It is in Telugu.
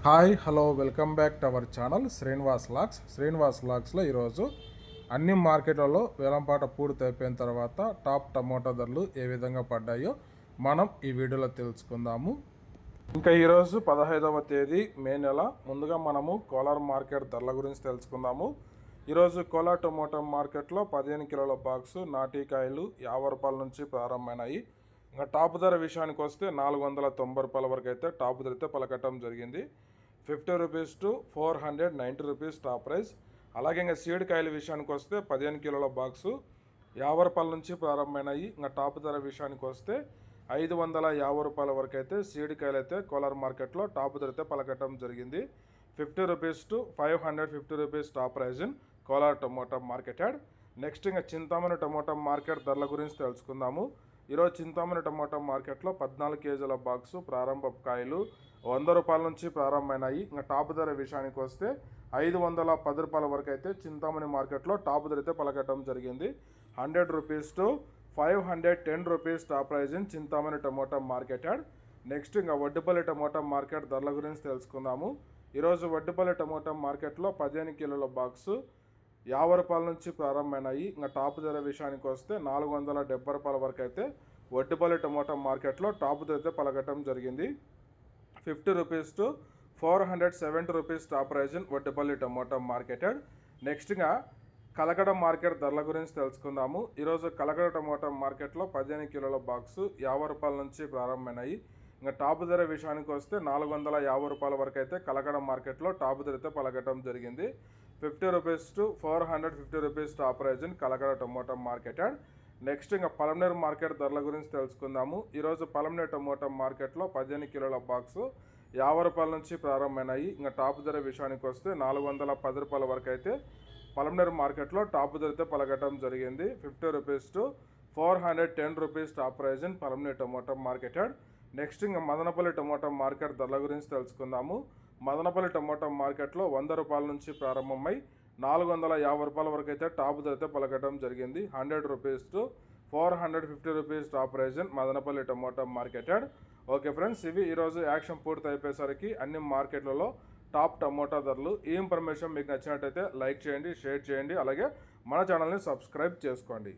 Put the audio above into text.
Hi hello welcome back to our channel Srinivas లాక్స్లో ఈరోజు అన్ని మార్కెట్లలో వేలంపాట పూర్తి అయిపోయిన తర్వాత టాప్ టమోటా ధరలు ఏ విధంగా పడ్డాయో మనం ఈ వీడియోలో తెలుసుకుందాము. ఇంకా ఈరోజు 15వ తేదీ మే నెల. ముందుగా మనము కోలార్ మార్కెట్ ధరల గురించి తెలుసుకుందాము. ఈరోజు కోలార్ టమోటా మార్కెట్లో 15 కిలోల బాక్సు నాటికాయలు 50 రూపాయల నుంచి ప్రారంభమైనాయి. ఇంకా టాప్ ధర విషయానికి వస్తే 490 రూపాయల వరకు అయితే టాప్ ధర అయితే పలకటం జరిగింది. 50 rupees to 490 rupees top price. అలాగే ఇంకా సీడ్ కాయల విషయానికి వస్తే 15 కిలోల బాక్సు 50 రూపాయల నుంచి ప్రారంభమైనాయి. ఇంకా టాప్ ధర విషయానికి వస్తే 550 రూపాయల వరకు అయితే సీడ్ కాయలు అయితే కోలార్ మార్కెట్లో టాప్ ధర అయితే పలకటం జరిగింది. 50 rupees to 550 rupees top prize in Kolar tomato market yard. Next ఇంకా చింతామణి టమోటా మార్కెట్ ధరల గురించి తెలుసుకుందాము. ఈరోజు చింతామణి టమోటా మార్కెట్లో 14 కేజీల బాక్సు ప్రారంభ కాయలు 100 రూపాయల నుంచి ప్రారంభమైనాయి. ఇంకా టాప్ ధర విషయానికి వస్తే 510 రూపాయల వరకు అయితే చింతామణి మార్కెట్లో టాప్ ధర అయితే పలకటం జరిగింది. 100 rupees to 510 rupees top prize in Chintamani tomato market yard. Next ఇంకా వడ్డిపల్లి టమోటా మార్కెట్ ధరల గురించి తెలుసుకుందాము. ఈరోజు వడ్డిపల్లి టమోటా మార్కెట్లో 15 కిలోల బాక్సు 50 రూపాయల నుంచి ప్రారంభమైనాయి. ఇంకా టాప్ ధర విషయానికి వస్తే 470 రూపాయల వరకు అయితే వడ్డిపల్లి టమోటా మార్కెట్లో టాప్ ధర అయితే పలకటం జరిగింది. 50 rupees to 470 rupees top prize in Vaddipalli tomato market. Next ఇంకా కలకడ మార్కెట్ ధరల గురించి తెలుసుకుందాము. ఈరోజు కలకడ టమోటా మార్కెట్లో 15 కిలోల బాక్సు 50 రూపాయల నుంచి ప్రారంభమైనాయి. ఇంకా టాప్ ధర విషయానికి వస్తే 450 రూపాయల వరకు అయితే కలకడ మార్కెట్లో టాప్ ధర అయితే పలకటం జరిగింది. 50 rupees to 450 rupees top prize in Kalakada tomato market. Next ఇంకా పలమనేరు మార్కెట్ ధరల గురించి తెలుసుకుందాము. ఈరోజు పలమనేరు టమోటా మార్కెట్లో 15 కిలోల బాక్సు 50 రూపాయల నుంచి ప్రారంభమైనాయి. ఇంకా టాప్ ధర విషయానికి వస్తే 410 రూపాయల వరకు అయితే పలమనేరు మార్కెట్లో టాప్ ధర అయితే పలకటం జరిగింది. 50 rupees to 410 rupees top prize in Palamaner tomato market. Next ఇంకా మదనపల్లి టమోటా మార్కెట్ ధరల గురించి తెలుసుకుందాము. మదనపల్లి టమోటా మార్కెట్లో 100 రూపాయల నుంచి ప్రారంభమై 450 రూపాయల వరకు అయితే టాప్ ధర అయితే పలకటం జరిగింది. 100 rupees to 450 rupees top prize in Madanapalle tomato market. Okay friends, ఇవి ఈరోజు యాక్షన్ పూర్తి అయిపోయేసరికి అన్ని మార్కెట్లలో టాప్ టమోటా ధరలు. ఈ ఇన్ఫర్మేషన్ మీకు నచ్చినట్టయితే లైక్ చేయండి, షేర్ చేయండి, అలాగే మన ఛానల్ని సబ్స్క్రైబ్ చేసుకోండి.